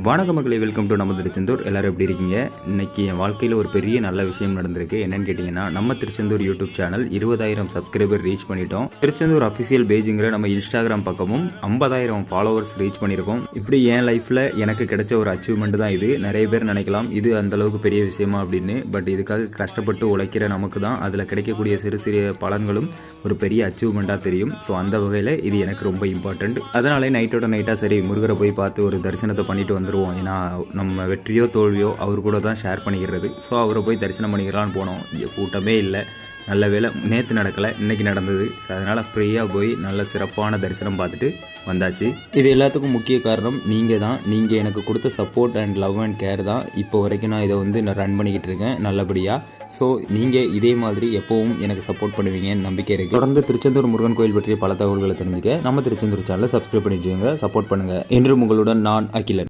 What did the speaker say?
வணக்க மக்களே, welcome to நம்ம திருச்செந்தூர். எல்லோரும் எப்படி இருக்கீங்க? இன்றைக்கி என் வாழ்க்கையில் ஒரு பெரிய நல்ல விஷயம் நடந்திருக்கு. என்னென்னு கேட்டிங்கன்னா, நம்ம Tiruchendur YouTube channel 20,000 subscriber reach பண்ணிட்டோம். திருச்செந்தூர் அஃபிஷியல் பேஜுங்கிற நம்ம இன்ஸ்டாகிராம் பக்கமும் 50,000 ஃபாலோவர்ஸ் ரீச் பண்ணியிருக்கோம். இப்படி என் லைஃப்பில் எனக்கு கிடைச்ச ஒரு அச்சீவ்மெண்ட் தான் இது. நிறைய பேர் நினைக்கலாம் இது அந்தளவுக்கு பெரிய விஷயமா அப்படின்னு. பட் இதுக்காக கஷ்டப்பட்டு உழைக்கிற நமக்கு தான் அதில் கிடைக்கக்கூடிய சிறு சிறு பலன்களும் ஒரு பெரிய அச்சீவ்மெண்ட்டாக தெரியும். ஸோ அந்த வகையில் இது எனக்கு ரொம்ப இம்பார்ட்டண்ட். அதனாலே நைட்டோட நைட்டாக சரி முருகரை போய் பார்த்து ஒரு தரிசனத்தை பண்ணிட்டு வந்துடுவோம். ஏன்னா நம்ம வெற்றியோ தோல்வியோ அவர் கூட தான் ஷேர் பண்ணிக்கிறது. ஸோ அவரை போய் தரிசனம் பண்ணிக்கலான்னு போனோம். கூட்டமே இல்லை. நல்ல வேலை நேற்று நடக்கலை, இன்றைக்கி நடந்தது. ஸோ அதனால் ஃப்ரீயாக போய் நல்ல சிறப்பான தரிசனம் பார்த்துட்டு வந்தாச்சு. இது எல்லாத்துக்கும் முக்கிய காரணம் நீங்கள் தான். நீங்கள் எனக்கு கொடுத்த support and love and care தான் இப்போ வரைக்கும் நான் இதை நான் ரன் பண்ணிக்கிட்டு இருக்கேன் நல்லபடியாக. ஸோ நீங்கள் இதே மாதிரி எப்போவும் எனக்கு சப்போர்ட் பண்ணுவீங்கன்னு நம்பிக்கை இருக்குது. தொடர்ந்து திருச்செந்தூர் முருகன் கோயில் பற்றிய பல தகவல்களை தெரிஞ்சுக்க நம்ம திருச்செந்தூர் சேனலை சப்ஸ்கிரைப் பண்ணிட்டு சப்போர்ட் பண்ணுங்கள். என்றும் உங்களுடன் நான் அகிலன்.